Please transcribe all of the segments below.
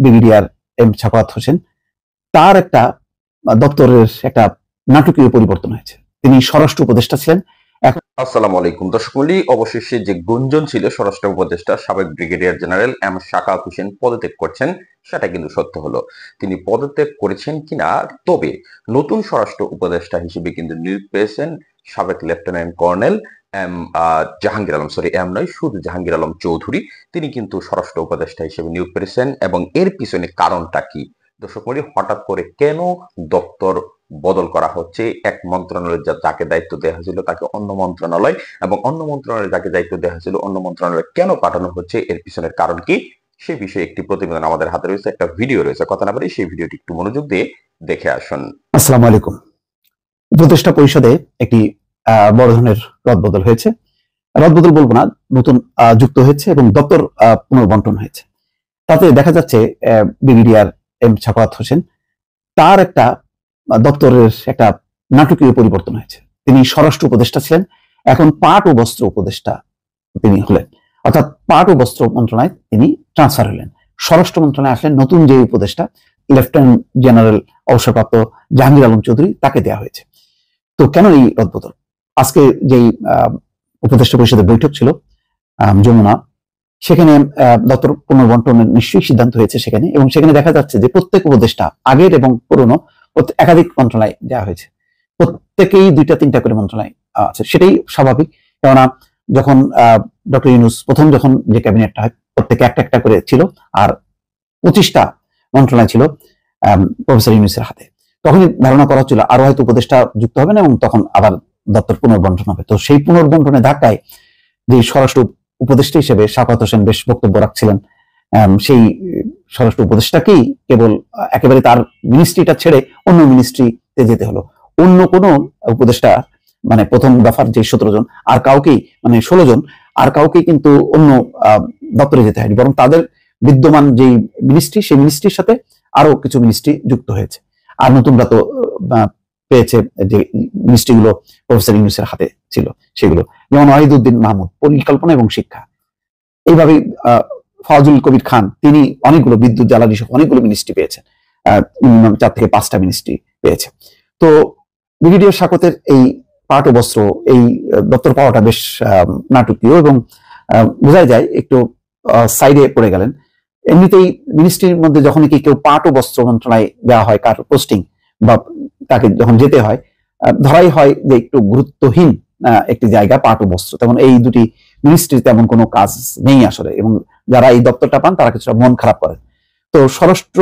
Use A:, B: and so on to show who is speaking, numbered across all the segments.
A: Brigadier M Sakhawat Hossain, তার একটা দপ্তরের একটা নাটকীয় পরিবর্তন হয়েছে। তিনি স্বরাষ্ট্র উপদেষ্টা ছিলেন।
B: আসসালামু আলাইকুম দর্শক মণ্ডলী, অবশেষে যে গুঞ্জন ছিল স্বরাষ্ট্র উপদেষ্টা সাবেক brigadier general M Sakhawat Hossain পদত্যাগ করছেন, সেটা কিন্তু সত্য হলো। তিনি পদত্যাগ করেছেন কিনা, তবে নতুন স্বরাষ্ট্র উপদেষ্টা হিসেবে কিন্তু নিয়োগ পেয়েছেন সাবেক lieutenant colonel M Jahangir Alam, M নয়, শুধু জাহাঙ্গীর আলম চৌধুরী। তিনি কিন্তু স্বরাষ্ট্র উপদেষ্টা হিসেবে নিয়োগ পেয়েছেন। এবং এর পিছনে কারণটা কি দর্শক মণ্ডলী, হঠাৎ করে কেন দপ্তর বদল করা হচ্ছে? এক মন্ত্রণালয়ের যাকে দায়িত্ব দেওয়া হয়েছিল তাকে অন্য মন্ত্রণালয়, এবং অন্য মন্ত্রণালয়ে যাকে দায়িত্ব দেওয়া হয়েছিল অন্য মন্ত্রণালয়ে কেন পাঠানো হচ্ছে, এর পিছনের কারণ কি, সেই বিষয়ে একটি প্রতিবেদন আমাদের হাতে রয়েছে, একটা ভিডিও রয়েছে। কথা না বলে সেই ভিডিওটি একটু মনোযোগ দিয়ে দেখে আসুন।
A: আসসালামু আলাইকুম। উপদেষ্টা পরিষদে একটি বড় ধরনের রদবদল হয়েছে। রদবদল বলবো না, নতুন যুক্ত হয়েছে এবং দপ্তর পুনর্বন্টন হয়েছে। তাতে দেখা যাচ্ছে ব্রিগেডিয়ার এম সাখাওয়াত হোসেন, তার একটা দপ্তরের একটা নাটকীয় পরিবর্তন হয়েছে। তিনি স্বরাষ্ট্র উপদেষ্টা ছিলেন, এখন পাট ও বস্ত্র উপদেষ্টা তিনি হলেন, অর্থাৎ পাট ও বস্ত্র মন্ত্রণালয়ে তিনি ট্রান্সফার হলেন। স্বরাষ্ট্র মন্ত্রণালয়ে আসলেন নতুন যে উপদেষ্টা লেফটেন্যান্ট জেনারেল অবসরপ্রাপ্ত জাহাঙ্গীর আলম চৌধুরী, তাকে দেওয়া হয়েছে। তো কেন এই রদবদল? আজকে যেই উপদেষ্টা পরিষদের বৈঠক ছিল যমুনা, সেখানে দপ্তর পুনর্বন্টনের নিশ্চয়ই সিদ্ধান্ত হয়েছে সেখানে, এবং সেখানে দেখা যাচ্ছে যে প্রত্যেক উপদেষ্টা আগের এবং পুরনো একাধিক মন্ত্রণালয় দেওয়া হয়েছে। প্রত্যেকেই 2-3টা করে মন্ত্রণালয় আছে, সেটাই স্বাভাবিক। কেননা যখন ডক্টর ইউনূস প্রথম যখন যে ক্যাবিনেটটা হয়, প্রত্যেকে একটা একটা করে ছিল, আর 25টা মন্ত্রণালয় ছিল প্রফেসর ইউনূসের হাতে। তখনই ধারণা করা হচ্ছিল আরো হয়তো উপদেষ্টা যুক্ত হবেন এবং তখন আবার দপ্তর পুনর্বন্টন হবে। তো সেই পুনর্বন্টনের ধাক্কায় যে স্বরাষ্ট্র উপদেষ্টা হিসেবে সাখাওয়াত হোসেন বেশ বক্তব্য রাখছিলেন, সেই স্বরাষ্ট্র উপদেষ্টাকেই কেবল একেবারে তার মিনিস্ট্রিটা ছেড়ে অন্য মিনিস্ট্রিতে যেতে হলো। অন্য কোনো উপদেষ্টা, মানে প্রথম দফার যে 17 জন, আর কাউকেই, মানে 16 জন, আর কাউকেই কিন্তু অন্য দপ্তরে যেতে হয়নি, বরং তাদের বিদ্যমান যেই মিনিস্ট্রি, সেই মিনিস্ট্রির সাথে আরো কিছু মিনিস্ট্রি যুক্ত হয়েছে। আর নতুনরা তো পেয়েছে যে মিনিস্ট্রিগুলো প্রফেসর ইউনূসের হাতে ছিল, সেগুলো যেমন ওয়াহিদুদ্দিন মাহমুদ, পরিকল্পনা এবং শিক্ষা। এইভাবেই ফজলুল কবির খান, তিনি অনেকগুলো, বিদ্যুৎ জ্বালানি সহ অনেকগুলো মিনিস্ট্রি পেয়েছেন, 4 থেকে 5টা মিনিস্ট্রি পেয়েছে। তো ব্রিগেডিয়ার সাখাওয়াতের এই পাট ও বস্ত্র এই দপ্তর পাওয়াটা বেশ নাটকীয়, এবং বোঝা যায় একটু সাইডে পড়ে গেলেন। এমনিতেই মিনিস্ট্রির মধ্যে যখন কি কেউ পাট ও বস্ত্র মন্ত্রণালয়ে দেওয়া হয়, কার পোস্টিং বা তাকে যখন যেতে হয়, ধরাই হয় যে একটু গুরুত্বহীন একটি জায়গা পাট ও বস্ত্র, তেমন এই দুটি মিনিস্ট্রি তেমন কোনো কাজ নেই আসলে, এবং যারা এই দপ্তরটা পান তারা কিছুটা মন খারাপ করেন। তো স্বরাষ্ট্র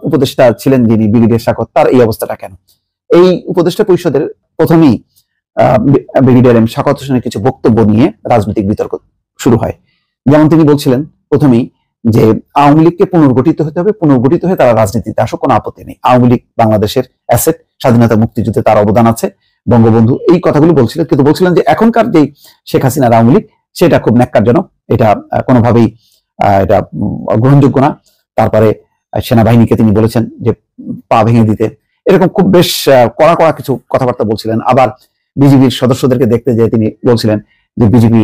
A: উপদেষ্টা ছিলেন যিনি ব্রিগেডিয়ার সাখাওয়াত, তার এই অবস্থাটা কেন? এই উপদেষ্টা পরিষদের প্রথমেই ব্রিগেডিয়ার এম সাখাওয়াত হোসেনের কিছু বক্তব্য নিয়ে রাজনৈতিক বিতর্ক শুরু হয়। যেমন তিনি বলছিলেন প্রথমেই যে আওয়ামী লীগকে পুনর্গঠিত হতে হবে, পুনর্গঠিত হয়ে তারা রাজনীতিতে আসুক, কোনো আপত্তি নেই। আওয়ামী লীগ বাংলাদেশের অ্যাসেট, স্বাধীনতা মুক্তিযুদ্ধে তার অবদান আছে, বঙ্গবন্ধু, এই কথাগুলো বলছিলেন। কিন্তু বলছিলেন যে এখনকার যে শেখ হাসিনার আওয়ামী লীগ, সেটা খুব ন্যাক্কারজনক, এটা কোনোভাবেই এটা গ্রহণযোগ্য না। তারপরে সেনাবাহিনীকে তিনি বলেছেন যে পা ভেঙে দিতে, এরকম খুব বেশ কড়া কড়া কিছু কথাবার্তা বলছিলেন। আবার বিজিবির সদস্যদেরকে দেখতে যেয়ে তিনি বলছিলেন যে বিজিবি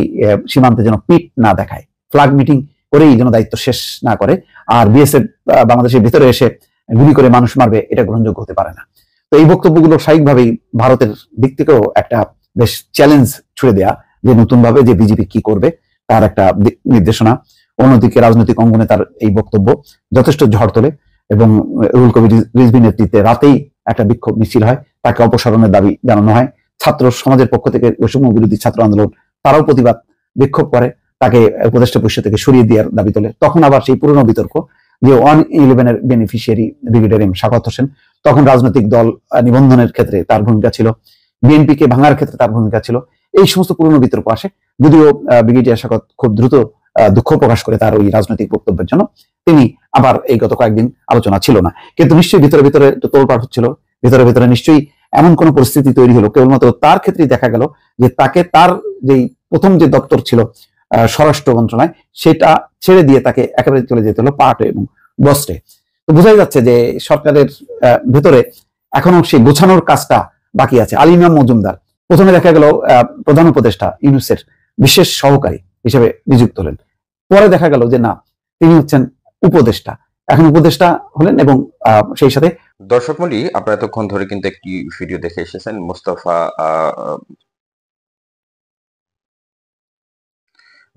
A: সীমান্তে যেন পিঠ না দেখায়, ফ্ল্যাগ মিটিং করেই যেন দায়িত্ব শেষ না করে, আর বিএসএফ বাংলাদেশের ভিতরে এসে গুলি করে মানুষ মারবে, এটা গ্রহণযোগ্য হতে পারে না। তো এই বক্তব্যগুলো স্বাভাবিকভাবেই ভারতের দিক থেকেও একটা বেশ চ্যালেঞ্জ ছুড়ে দেয়া, যে নতুন ভাবে যে বিজেপি কি করবে তার একটা নির্দেশনা। অন্যদিকে রাজনৈতিক অঙ্গনে তার এই বক্তব্য যথেষ্ট ঝড় তোলে, এবং রুহুল কবির রিজভীর নেতৃত্বে রাতেই একটা বিক্ষোভ মিছিল হয়, তাকে অপসারণের দাবি জানানো হয়। ছাত্র সমাজের পক্ষ থেকে বৈষম্য বিরোধী ছাত্র আন্দোলন, তারাও প্রতিবাদ বিক্ষোভ করে, তাকে উপদেষ্টা পরিষদ থেকে সরিয়ে দেওয়ার দাবি তোলে। তখন আবার সেই পুরনো বিতর্ক যে 111 beneficiary brigadier M Sakhawat Hossain, তখন রাজনৈতিক দল নিবন্ধনের ক্ষেত্রে তার ভূমিকা ছিল, বিএনপিকে ভাঙার ক্ষেত্রে তার ভূমিকা ছিল, এই সমস্ত পুরনো বিতর্ক আসে। যদিও ব্রিগেডিয়ার সাখাওয়াত খুব দ্রুত দুঃখ প্রকাশ করে তার ওই রাজনৈতিক বক্তব্যের জন্য, তিনি আবার এই গত কয়েকদিন আলোচনা ছিল না। কিন্তু নিশ্চয়ই ভিতরে ভিতরে তোলপাড় হচ্ছিল, ভিতরে ভিতরে নিশ্চয়ই এমন কোন পরিস্থিতি তৈরি হলো, কেবলমাত্র তার ক্ষেত্রেই দেখা গেল যে তাকে তার যেই প্রথম যে দপ্তর ছিল স্বরাষ্ট্র মন্ত্রণালয়, সেটা ছেড়ে দিয়ে তাকে একেবারে চলে যেতে হলো পাট এবং বস্ত্রে। তো বোঝাই যাচ্ছে যে সরকারের ভেতরে এখনো সেই গোছানোর কাজটা বাকি আছে। আলী ইমাম মজুমদার প্রথমে দেখা গেল প্রধান উপদেষ্টা ইউনূসের বিশেষ সহকারী হিসেবে নিযুক্ত হলেন, পরে দেখা গেল যে না, তিনি হচ্ছেন উপদেষ্টা, এখন উপদেষ্টা হলেন এবং সেই সাথে
B: দর্শক মণ্ডলী, আপনারা এতক্ষণ ধরে কিন্তু একটি ভিডিও দেখে এসেছেন মোস্তফা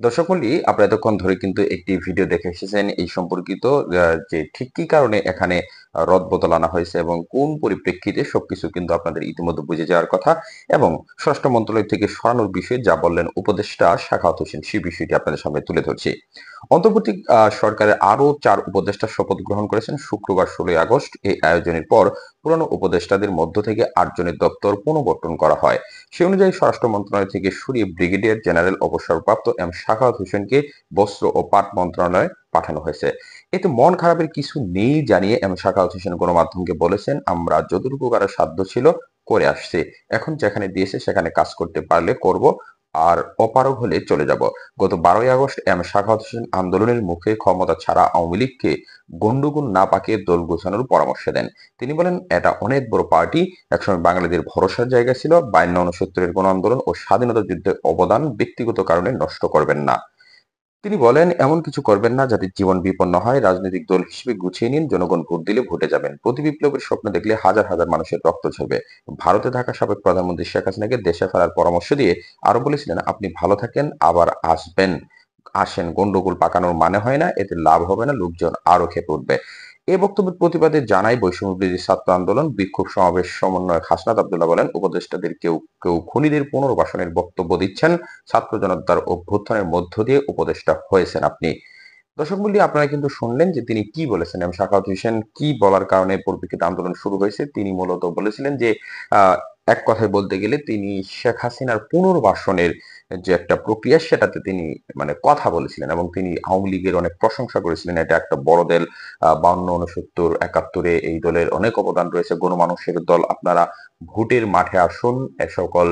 B: দর্শক মণ্ডলী, আপনারা এতক্ষণ ধরে কিন্তু একটি ভিডিও দেখে এসেছেন এই সম্পর্কিত যে ঠিক কি কারণে এখানে রদবদল আনা হয়েছে এবং কোন পরিপ্রেক্ষিতে সবকিছু কিন্তু আপনাদের ইতিমধ্যে বুঝে যাওয়ার কথা, এবং স্বরাষ্ট্র মন্ত্রণালয় থেকে সরানোর বিষয়ে যা বললেন উপদেষ্টা সাখাওয়াত হোসেন সেই বিষয়টি আপনাদের সামনে তুলে ধরছি। অন্তর্বর্তী সরকারের আরো 4 উপদেষ্টা শপথ গ্রহণ করেছেন শুক্রবার 16 আগস্ট। এই আয়োজনের পর পুরানো উপদেষ্টাদের মধ্য থেকে 8 জনের দপ্তর পুনর্গঠন করা হয়। সে অনুযায়ী স্বরাষ্ট্র মন্ত্রণালয় থেকে সরিয়ে ব্রিগেডিয়ার জেনারেল অবসরপ্রাপ্ত এম সাখাওয়াত হোসেনকে বস্ত্র ও পাট মন্ত্রণালয়ে পাঠানো হয়েছে। এতে মন খারাপের কিছু নেই জানিয়ে এম সাখাওয়াত হোসেন গণমাধ্যমকে বলেছেন, আমরা যতটুকু কারো সাধ্য ছিল করে আসছি, এখন যেখানে দিয়েছে সেখানে কাজ করতে পারলে করব, আর অপারগ হলে চলে যাব। গত 12ই আগস্ট এম সাখাওয়াত হোসেন আন্দোলনের মুখে ক্ষমতা ছাড়া আওয়ামী লীগকে গন্ডগোল না পাকিয়ে দল গোছানোর পরামর্শ দেন। তিনি বলেন, এটা অনেক বড় পার্টি, একসময় বাঙালিদের ভরসার জায়গা ছিল। 52-69-এর গণ আন্দোলন ও স্বাধীনতা যুদ্ধে অবদান ব্যক্তিগত কারণে নষ্ট করবেন না। তিনি বলেন, এমন কিছু করবেন না যাতে জীবন বিপন্ন হয়। রাজনৈতিক দল হিসেবে গুছিয়ে নিন, জনগণ ভোট দিলে ভোটে যাবেন। প্রতি বিপ্লবের স্বপ্ন দেখলে হাজার হাজার মানুষের রক্ত ঝরবে। ভারতে থাকা সাবেক প্রধানমন্ত্রী শেখ হাসিনাকে দেশে ফেরার পরামর্শ দিয়ে আরো বলেছিলেন, আপনি ভালো থাকেন, আবার আসেন, গন্ডগোল পাকানোর মানে হয় না, এতে লাভ হবে না, লোকজন আরো খেপে উঠবে। এই বক্তব্যের প্রতিবাদে জানাই বৈষম্য বিরোধী ছাত্র আন্দোলন বিক্ষোভ সমাবেশ সমন্বয়ক হাসনাত আব্দুল্লাহ বলেন, উপদেষ্টাদের কেউ কেউ খুনিদের পুনর্বাসনের বক্তব্য দিচ্ছেন। ছাত্র জনতার অভ্যুত্থানের মধ্য দিয়ে উপদেষ্টা হয়েছেন আপনি। দর্শক মণ্ডলী, আপনারা কিন্তু শুনলেন যে তিনি কি বলেছেন এবং সাখাওয়াত হোসেন কি বলার কারণে পরিপ্রেক্ষিতে আন্দোলন শুরু হয়েছে। তিনি মূলত বলেছিলেন যে আহ, এক কথায় বলতে গেলে তিনি শেখ হাসিনার পুনর্বাসনের যে একটা প্রক্রিয়া সেটাতে তিনি মানে কথা বলেছিলেন, এবং তিনি আওয়ামী লীগের অনেক প্রশংসা করেছিলেন। এটা একটা বড় দল, 52, 69, 71 এই দলের অনেক অবদান রয়েছে, গণমানুষের দল, আপনারা ভোটের মাঠে আসুন। এ সকল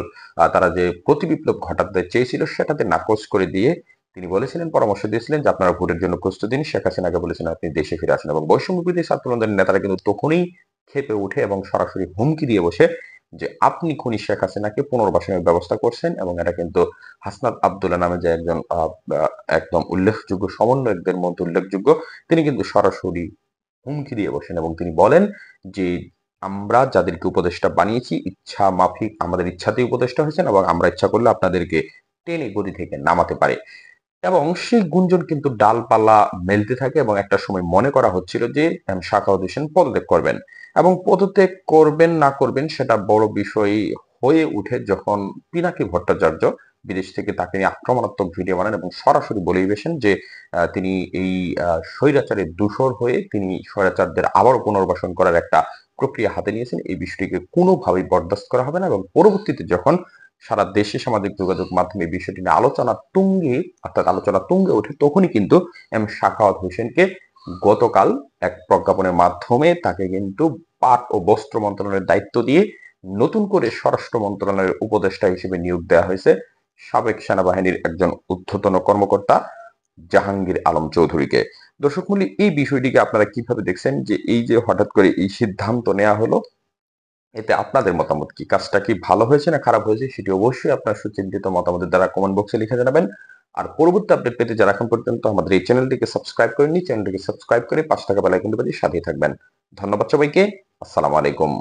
B: তারা যে প্রতি বিপ্লব ঘটাতে চেয়েছিল সেটাতে নাকচ করে দিয়ে তিনি বলেছিলেন, পরামর্শ দিয়েছিলেন যে আপনারা ভোটের জন্য প্রস্তুত দিন। শেখ হাসিনাকে বলেছেন আপনি দেশে ফিরে আসেন, এবং বৈষম্য বিরোধী ছাত্র আন্দোলনের নেতারা কিন্তু তখনই খেপে উঠে এবং সরাসরি হুমকি দিয়ে বসে যে আপনি খুনি শেখ হাসিনাকে পুনর্বাসনের ব্যবস্থা করছেন, এবং এটা কিন্তু হাসনাত আব্দুল্লাহ নামে যে একজন একদম উল্লেখযোগ্য সমন্বয়কদের মধ্যে উল্লেখযোগ্য, তিনি কিন্তু সরাসরি হুমকি দিয়ে বসেন এবং তিনি বলেন যে আমরা যাদেরকে উপদেষ্টা বানিয়েছি ইচ্ছা মাফিক আমাদের ইচ্ছাতেই উপদেষ্টা হয়েছেন, এবং আমরা ইচ্ছা করলে আপনাদেরকে টেনে গদি থেকে নামাতে পারে। এবং সেই গুঞ্জন কিন্তু ডালপালা মেলতে থাকে, এবং একটা সময় মনে করা হচ্ছিল যে সাখাওয়াত হোসেন পদত্যাগ করবেন, এবং পদত্যাগ করবেন না করবেন সেটা বড় বিষয় হয়ে উঠে যখন পিনাকি ভট্টাচার্য বিদেশ থেকে তাকে নিয়ে আক্রমণাত্মক ভিডিও বানান এবং সরাসরি বলেই বেসেন যে তিনি এই স্বৈরাচারের দূষর হয়ে তিনি স্বৈরাচারদের আবারও পুনর্বাসন করার একটা প্রক্রিয়া হাতে নিয়েছেন। এই বিষয়টিকে কোনোভাবেই বরদাস্ত করা হবে না, এবং পরবর্তীতে যখন সারা দেশে সামাজিক যোগাযোগ মাধ্যমে বিষয়টি নিয়ে আলোচনা তুঙ্গে ওঠে, তখনই কিন্তু এম সাখাওয়াত হোসেনকে গতকাল এক প্রজ্ঞাপনের মাধ্যমে তাকে কিন্তু পাট ও বস্ত্র মন্ত্রণালয়ের দায়িত্ব দিয়ে নতুন করে স্বরাষ্ট্র মন্ত্রণালয়ের উপদেষ্টা হিসেবে নিয়োগ দেওয়া হয়েছে সাবেক সেনাবাহিনীর একজন ঊর্ধ্বতন কর্মকর্তা জাহাঙ্গীর আলম চৌধুরীকে। দর্শক মূল্য, এই বিষয়টিকে আপনারা কিভাবে দেখছেন, যে এই যে হঠাৎ করে এই সিদ্ধান্ত নেওয়া হলো, এতে আপনাদের মতামত কি? কাজটা কি ভালো হয়েছে না খারাপ হয়েছে সেটি অবশ্যই আপনার সুচিন্তিত মতামতের দ্বারা কমেন্ট বক্সে লিখে জানাবেন। আর পরবর্তী আপডেট পেতে যারা এখন পর্যন্ত আমাদের এই চ্যানেলটিকে সাবস্ক্রাইব করেননি, চ্যানেলটিকে সাবস্ক্রাইব করে 5 টাকা বেল আইকনটি বাজিয়ে সাথেই থাকবেন। ধন্যবাদ সবাইকে। আসসালামু আলাইকুম।